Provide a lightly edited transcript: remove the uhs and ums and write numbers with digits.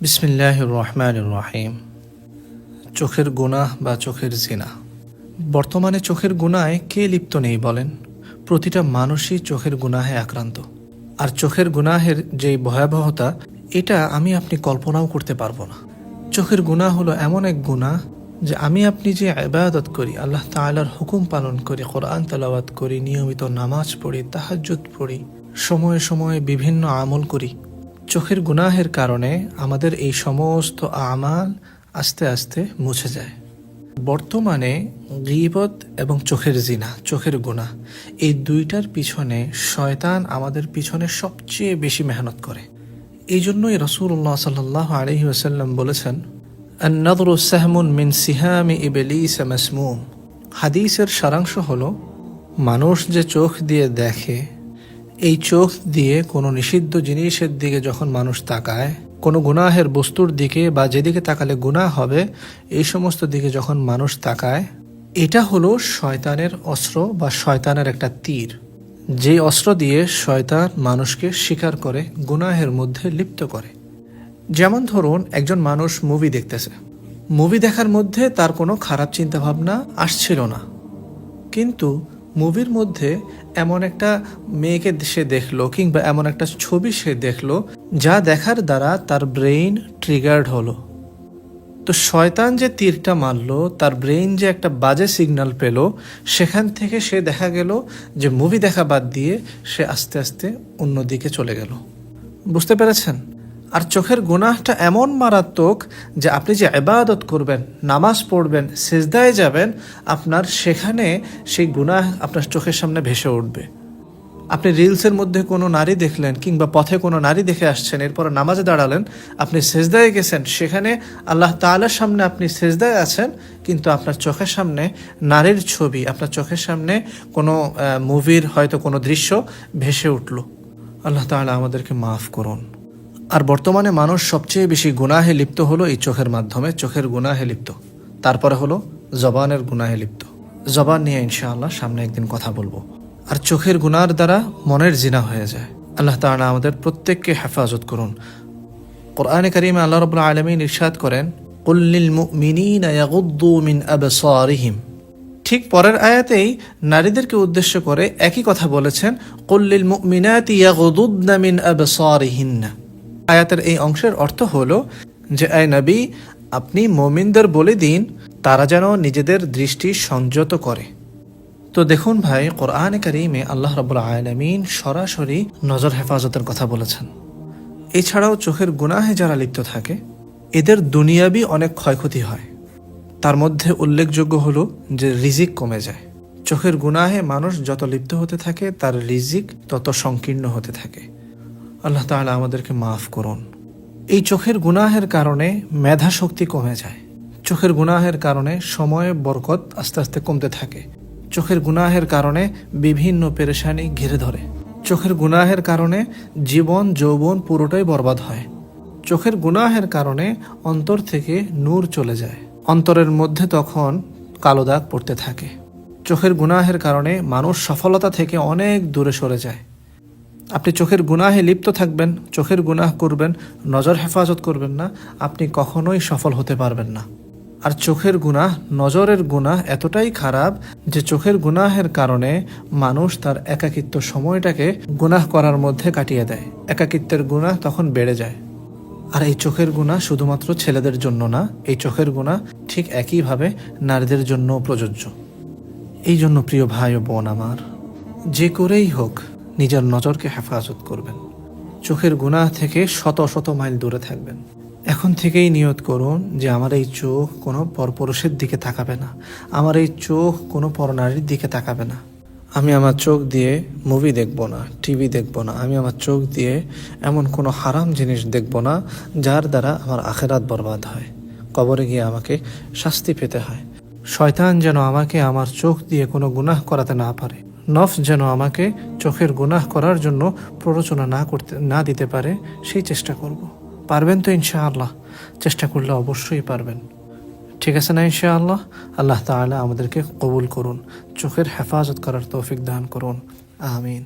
বিসমিল্লাহির রহমানির রহিম। চোখের গুনাহ বা চোখের জিনা। বর্তমানে চোখের গুনাহে কে লিপ্ত নেই বলেন? প্রতিটা মানুষই চোখের গুনাহে আক্রান্ত। আর চোখের গুনাহের যেই ভয়াবহতা, এটা আমি আপনি কল্পনাও করতে পারবো না। চোখের গুনাহ হলো এমন এক গুনাহ যে আমি আপনি যে ইবাদত করি, আল্লাহ তাআলার হুকুম পালন করি, কোরআন তেলাওয়াত করি, নিয়মিত নামাজ পড়ি, তাহাজ্জুদ পড়ি, সময়ে সময়ে বিভিন্ন আমল করি, চোখের গুনাহের কারণে আমাদের এই সমস্ত আমাল আস্তে আস্তে মুছে যায়। বর্তমানে গীবত এবং চোখের জিনা, চোখের গুনাহ, এই দুইটার পিছনে শয়তান আমাদের পিছনে সবচেয়ে বেশি মেহনত করে। এই জন্যই রাসূলুল্লাহ সাল্লাল্লাহু আলাইহি ওয়াসাল্লাম বলেছেন, আন-নাযরু সাহমুন মিন সিহামি ইবলিস মাসমুম। হাদিসের সারাংশ হলো, মানুষ যে চোখ দিয়ে দেখে, এই চোখ দিয়ে কোনো নিষিদ্ধ জিনিসের দিকে যখন মানুষ তাকায়, কোনো গুনাহের বস্তুর দিকে বা যেদিকে তাকালে গুনাহ হবে, এই সমস্ত দিকে যখন মানুষ তাকায়, এটা হলো শয়তানের অস্ত্র বা শয়তানের একটা তীর, যে অস্ত্র দিয়ে শয়তান মানুষকে শিকার করে, গুনাহের মধ্যে লিপ্ত করে। যেমন ধরুন, একজন মানুষ মুভি দেখতেছে, মুভি দেখার মধ্যে তার কোনো খারাপ চিন্তাভাবনা আসছিল না, কিন্তু মুভির মধ্যে এমন একটা মেয়েকে সে দেখলো কিংবা এমন একটা ছবি সে দেখলো যা দেখার দ্বারা তার ব্রেইন ট্রিগার্ড হলো। তো শয়তান যে তীরটা মারলো, তার ব্রেইন যে একটা বাজে সিগন্যাল পেল, সেখান থেকে সে দেখা গেল যে মুভি দেখা বাদ দিয়ে সে আস্তে আস্তে অন্যদিকে চলে গেল। বুঝতে পেরেছেন? আর চোখের গুনাহটা এমন মারাত্মক যে আপনি যে ইবাদত করবেন, নামাজ পড়বেন, সিজদায় যাবেন, আপনার সেখানে সেই গুনাহ আপনার চোখের সামনে ভেসে উঠবে। আপনি রিলসের মধ্যে কোনো নারী দেখলেন কিংবা পথে কোনো নারী দেখে আসছেন, এরপর নামাজে দাঁড়ালেন, আপনি সিজদায় গেছেন, সেখানে আল্লাহ তাআলার সামনে আপনি সিজদায় আছেন, কিন্তু আপনার চোখের সামনে নারীর ছবি, আপনার চোখের সামনে কোনো মুভির হয়তো কোনো দৃশ্য ভেসে উঠল। আল্লাহ তাআলা আমাদেরকে মাফ করুন। আর বর্তমানে মানুষ সবচেয়ে বেশি গুনাহে লিপ্ত হলো এই চোখের মাধ্যমে, চোখের গুনাহে লিপ্ত। তারপরে হলো জবানের গুনাহে লিপ্ত। জবান নিয়ে ইনশাআল্লাহ সামনে একদিন কথা বলবো। আর চোখের গুনার দ্বারা মনের জিনা হয়ে যায়। আল্লাহ তাআলা আমাদের প্রত্যেককে হেফাজত করুন। কোরআনে কারিমে আল্লাহ রাব্বুল আলামিন ইরশাদ করেন, কুল লিল মুমিনিনা ইয়াগুদ্দু মিন আবসারিহিম। ঠিক পরের আয়াতেই নারীদেরকে উদ্দেশ্য করে একই কথা বলেছেন, কুল লিল মুমিনাতি ইয়াগুদুদনা মিন আবসারিহিন্না। আয়াতের এই অংশের অর্থ হলো যে, আয় নবী, আপনি মুমিনদের বলে দিন তারা যেন নিজেদের দৃষ্টি সংযত করে। তো দেখুন ভাই, কোরআনে কারিমে আল্লাহ রাব্বুল আলামিন সরাসরি নজর হেফাজতের কথা বলেছেন। এছাড়াও চোখের গুনাহে যারা লিপ্ত থাকে, এদের দুনিয়াবি অনেক ক্ষয়ক্ষতি হয়। তার মধ্যে উল্লেখযোগ্য হলো যে রিজিক কমে যায়। চোখের গুনাহে মানুষ যত লিপ্ত হতে থাকে, তার রিজিক তত সংকীর্ণ হতে থাকে। আল্লাহ তাআলা আমাদেরকে মাফ করুন। এই চোখের গুনাহের কারণে মেধা শক্তি কমে যায়। চোখের গুনাহের কারণে সময়ে বরকত আস্তে আস্তে কমতে থাকে। চোখের গুনাহের কারণে বিভিন্ন পেরেশানি ঘিরে ধরে। চোখের গুনাহের কারণে জীবন যৌবন পুরোটাই বরবাদ হয়। চোখের গুনাহের কারণে অন্তর থেকে নূর চলে যায়। অন্তরের মধ্যে তখন কালো দাগ পড়তে থাকে। চোখের গুনাহের কারণে মানুষ সফলতা থেকে অনেক দূরে সরে যায়। আপনি চোখের গুনাহে লিপ্ত থাকবেন, চোখের গুনাহ করবেন, নজর হেফাজত করবেন না, আপনি কখনোই সফল হতে পারবেন না। আর চোখের গুনাহ, নজরের গুনাহ এতটাই খারাপ যে চোখের গুনাহের কারণে মানুষ তার একাকিত্ব সময়টাকে গুনাহ করার মধ্যে কাটিয়ে দেয়। একাকিত্বের গুনাহ তখন বেড়ে যায়। আর এই চোখের গুনাহ শুধুমাত্র ছেলেদের জন্য না, এই চোখের গুনাহ ঠিক একইভাবে নারীদের জন্য প্রযোজ্য। এই জন্য প্রিয় ভাই ও বোন আমার, যে করেই হোক নিজের নজরকে হেফাজত করবেন। চোখের গুনাহ থেকে শত শত মাইল দূরে থাকবেন। এখন থেকেই নিয়ত করুন যে আমার এই চোখ কোনো পরপুরুষের দিকে তাকাবে না, আমার এই চোখ কোনো পরনারীর দিকে তাকাবে না। আমি আমার চোখ দিয়ে মুভি দেখব না, টিভি দেখব না। আমি আমার চোখ দিয়ে এমন কোনো হারাম জিনিস দেখব না যার দ্বারা আমার আখিরাত বরবাদ হয়, কবরে গিয়ে আমাকে শাস্তি পেতে হয়। শয়তান যেন আমাকে আমার চোখ দিয়ে কোনো গুনাহ করাতে না পারে। নফস যেন আমাকে চোখের গুনাহ করার জন্য প্ররোচনা না দিতে পারে, সেই চেষ্টা করব। পারবেন তো ইনশাআল্লাহ? চেষ্টা করলে অবশ্যই পারবেন। ঠিক আছে না ইনশাআল্লাহ? আল্লাহ তাআলা আমাদেরকে কবুল করুন, চোখের হেফাজত করার তৌফিক দান করুন। আমিন।